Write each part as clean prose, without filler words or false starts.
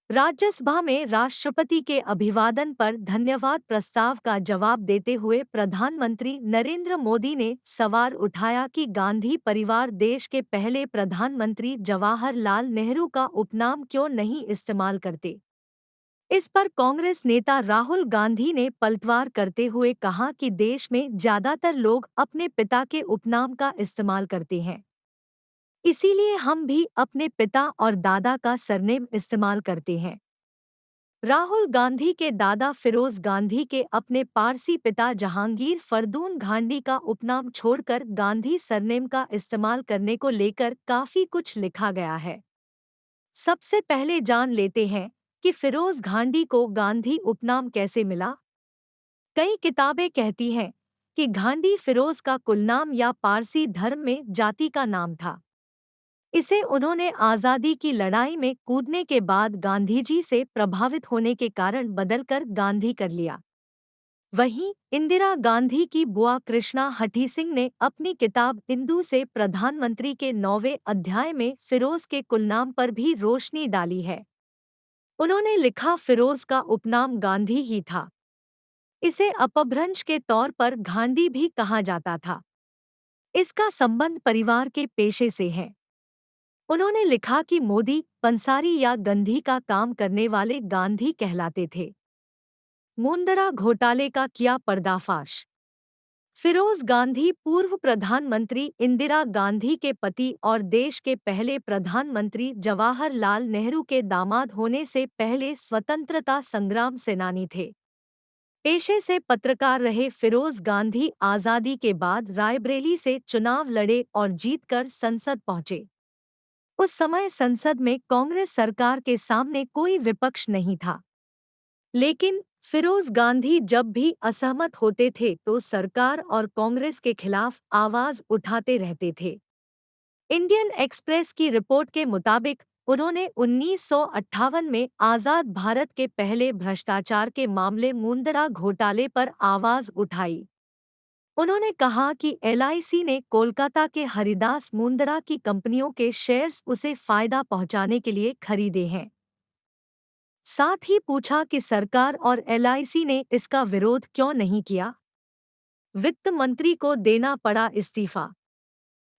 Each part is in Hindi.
राज्यसभा में राष्ट्रपति के अभिवादन पर धन्यवाद प्रस्ताव का जवाब देते हुए प्रधानमंत्री नरेंद्र मोदी ने सवाल उठाया कि गांधी परिवार देश के पहले प्रधानमंत्री जवाहरलाल नेहरू का उपनाम क्यों नहीं इस्तेमाल करते। इस पर कांग्रेस नेता राहुल गांधी ने पलटवार करते हुए कहा कि देश में ज्यादातर लोग अपने पिता के उपनाम का इस्तेमाल करते हैं, इसीलिए हम भी अपने पिता और दादा का सरनेम इस्तेमाल करते हैं। राहुल गांधी के दादा फिरोज गांधी के अपने पारसी पिता जहांगीर फरदून गांधी का उपनाम छोड़कर गांधी सरनेम का इस्तेमाल करने को लेकर काफी कुछ लिखा गया है। सबसे पहले जान लेते हैं कि फिरोज गांधी को गांधी उपनाम कैसे मिला। कई किताबें कहती हैं कि गांधी फिरोज का कुलनाम या पारसी धर्म में जाति का नाम था। इसे उन्होंने आज़ादी की लड़ाई में कूदने के बाद गांधीजी से प्रभावित होने के कारण बदलकर गांधी कर लिया। वहीं इंदिरा गांधी की बुआ कृष्णा हठी सिंह ने अपनी किताब इंदू से प्रधानमंत्री के 9वें अध्याय में फिरोज के कुलनाम पर भी रोशनी डाली है। उन्होंने लिखा, फिरोज का उपनाम गांधी ही था। इसे अपभ्रंश के तौर पर गांधी भी कहा जाता था। इसका संबंध परिवार के पेशे से है। उन्होंने लिखा कि मोदी, पंसारी या गंधी का काम करने वाले गांधी कहलाते थे। मुंदरा घोटाले का किया पर्दाफाश। फिरोज गांधी पूर्व प्रधानमंत्री इंदिरा गांधी के पति और देश के पहले प्रधानमंत्री जवाहरलाल नेहरू के दामाद होने से पहले स्वतंत्रता संग्राम सेनानी थे। पेशे से पत्रकार रहे फिरोज गांधी आज़ादी के बाद रायबरेली से चुनाव लड़े और जीतकर संसद पहुंचे। उस समय संसद में कांग्रेस सरकार के सामने कोई विपक्ष नहीं था, लेकिन फिरोज गांधी जब भी असहमत होते थे तो सरकार और कांग्रेस के खिलाफ आवाज उठाते रहते थे। इंडियन एक्सप्रेस की रिपोर्ट के मुताबिक उन्होंने 1958 में आज़ाद भारत के पहले भ्रष्टाचार के मामले मुंदरा घोटाले पर आवाज उठाई। उन्होंने कहा कि एलआईसी ने कोलकाता के हरिदास मुंदरा की कंपनियों के शेयर्स उसे फायदा पहुंचाने के लिए खरीदे हैं। साथ ही पूछा कि सरकार और एलआईसी ने इसका विरोध क्यों नहीं किया। वित्त मंत्री को देना पड़ा इस्तीफा।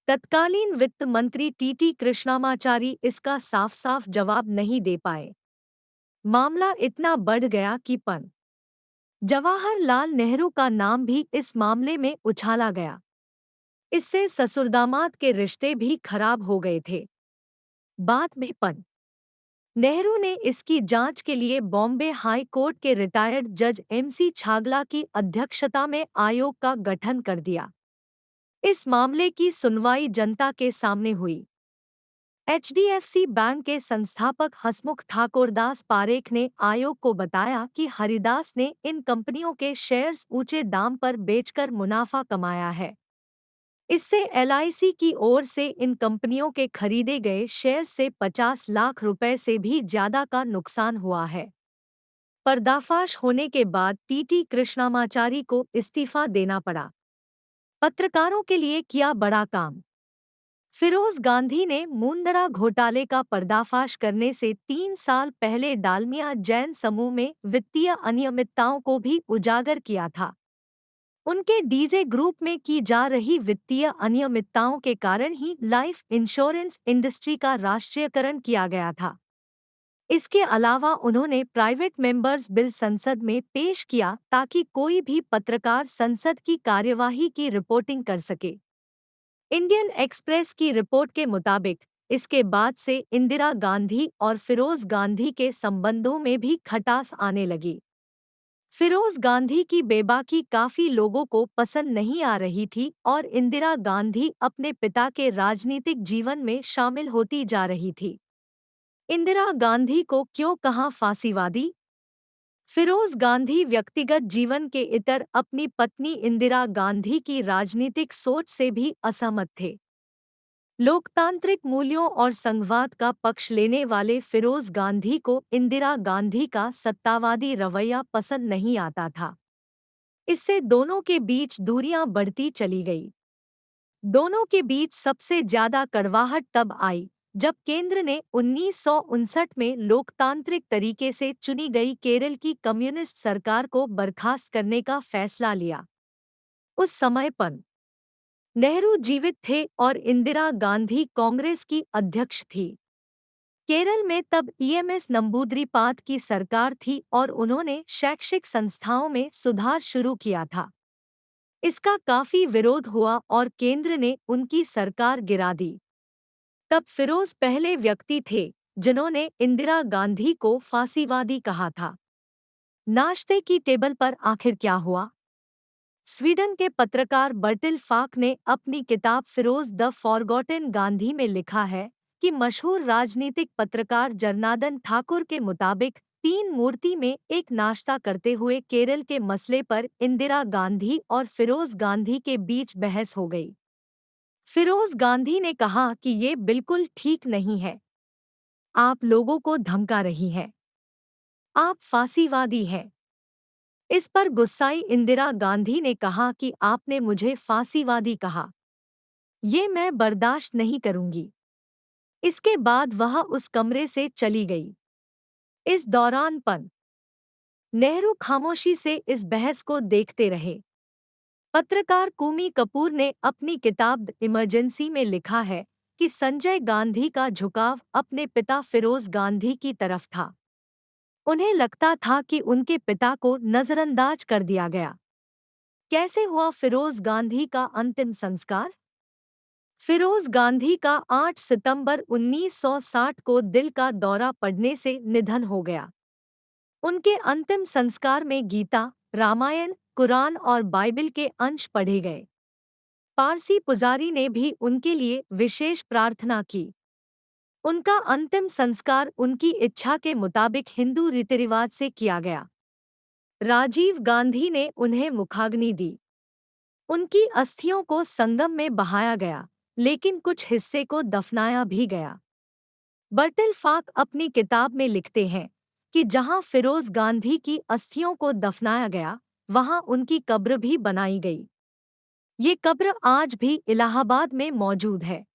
तत्कालीन वित्त मंत्री टीटी कृष्णामाचारी इसका साफ साफ जवाब नहीं दे पाए। मामला इतना बढ़ गया कि जवाहरलाल नेहरू का नाम भी इस मामले में उछाला गया। इससे ससुरदामाद के रिश्ते भी खराब हो गए थे। बाद में नेहरू ने इसकी जांच के लिए बॉम्बे हाई कोर्ट के रिटायर्ड जज एमसी छागला की अध्यक्षता में आयोग का गठन कर दिया। इस मामले की सुनवाई जनता के सामने हुई। एचडीएफसी बैंक के संस्थापक हसमुख ठाकुरदास पारेख ने आयोग को बताया कि हरिदास ने इन कंपनियों के शेयर्स ऊंचे दाम पर बेचकर मुनाफा कमाया है। इससे एलआईसी की ओर से इन कंपनियों के खरीदे गए शेयर्स से 50 लाख रुपए से भी ज्यादा का नुकसान हुआ है। पर्दाफाश होने के बाद टीटी कृष्णामाचारी को इस्तीफा देना पड़ा। पत्रकारों के लिए किया बड़ा काम। फिरोज गांधी ने मुंदरा घोटाले का पर्दाफाश करने से 3 साल पहले डालमिया जैन समूह में वित्तीय अनियमितताओं को भी उजागर किया था। उनके डीजे ग्रुप में की जा रही वित्तीय अनियमितताओं के कारण ही लाइफ इंश्योरेंस इंडस्ट्री का राष्ट्रीयकरण किया गया था। इसके अलावा उन्होंने प्राइवेट मेंबर्स बिल संसद में पेश किया ताकि कोई भी पत्रकार संसद की कार्यवाही की रिपोर्टिंग कर सके। इंडियन एक्सप्रेस की रिपोर्ट के मुताबिक इसके बाद से इंदिरा गांधी और फिरोज गांधी के संबंधों में भी खटास आने लगी। फिरोज गांधी की बेबाकी काफी लोगों को पसंद नहीं आ रही थी और इंदिरा गांधी अपने पिता के राजनीतिक जीवन में शामिल होती जा रही थी। इंदिरा गांधी को क्यों कहा फांसीवादी? फिरोज गांधी व्यक्तिगत जीवन के इतर अपनी पत्नी इंदिरा गांधी की राजनीतिक सोच से भी असहमत थे। लोकतांत्रिक मूल्यों और संघवाद का पक्ष लेने वाले फिरोज गांधी को इंदिरा गांधी का सत्तावादी रवैया पसंद नहीं आता था। इससे दोनों के बीच दूरियां बढ़ती चली गई। दोनों के बीच सबसे ज्यादा कड़वाहट तब आई जब केंद्र ने 1959 में लोकतांत्रिक तरीके से चुनी गई केरल की कम्युनिस्ट सरकार को बर्खास्त करने का फैसला लिया। उस समय पर नेहरू जीवित थे और इंदिरा गांधी कांग्रेस की अध्यक्ष थी। केरल में तब ईएमएस नंबूद्रिपाद की सरकार थी और उन्होंने शैक्षिक संस्थाओं में सुधार शुरू किया था। इसका काफी विरोध हुआ और केंद्र ने उनकी सरकार गिरा दी। तब फिरोज पहले व्यक्ति थे जिन्होंने इंदिरा गांधी को फांसीवादी कहा था। नाश्ते की टेबल पर आखिर क्या हुआ? स्वीडन के पत्रकार बर्टिल फाक ने अपनी किताब फिरोज द फॉरगॉटन गांधी में लिखा है कि मशहूर राजनीतिक पत्रकार जरनादन ठाकुर के मुताबिक तीन मूर्ति में एक नाश्ता करते हुए केरल के मसले पर इंदिरा गांधी और फिरोज गांधी के बीच बहस हो गई। फिरोज गांधी ने कहा कि ये बिल्कुल ठीक नहीं है। आप लोगों को धमका रही हैं। आप फांसीवादी हैं। इस पर गुस्साई इंदिरा गांधी ने कहा कि आपने मुझे फांसीवादी कहा। ये मैं बर्दाश्त नहीं करूंगी। इसके बाद वह उस कमरे से चली गई। इस दौरान नेहरू खामोशी से इस बहस को देखते रहे। पत्रकार कूमी कपूर ने अपनी किताब द इमरजेंसी में लिखा है कि संजय गांधी का झुकाव अपने पिता फिरोज गांधी की तरफ था। उन्हें लगता था कि उनके पिता को नजरअंदाज कर दिया गया। कैसे हुआ फिरोज गांधी का अंतिम संस्कार? फिरोज गांधी का 8 सितंबर 1960 को दिल का दौरा पड़ने से निधन हो गया। उनके अंतिम संस्कार में गीता, रामायण, कुरान और बाइबिल के अंश पढ़े गए। पारसी पुजारी ने भी उनके लिए विशेष प्रार्थना की। उनका अंतिम संस्कार उनकी इच्छा के मुताबिक हिंदू रीतिरिवाज से किया गया। राजीव गांधी ने उन्हें मुखाग्नि दी। उनकी अस्थियों को संगम में बहाया गया, लेकिन कुछ हिस्से को दफनाया भी गया। बर्टिल फाक अपनी किताब में लिखते हैं कि जहां फिरोज गांधी की अस्थियों को दफनाया गया, वहां उनकी कब्र भी बनाई गई। ये कब्र आज भी इलाहाबाद में मौजूद है।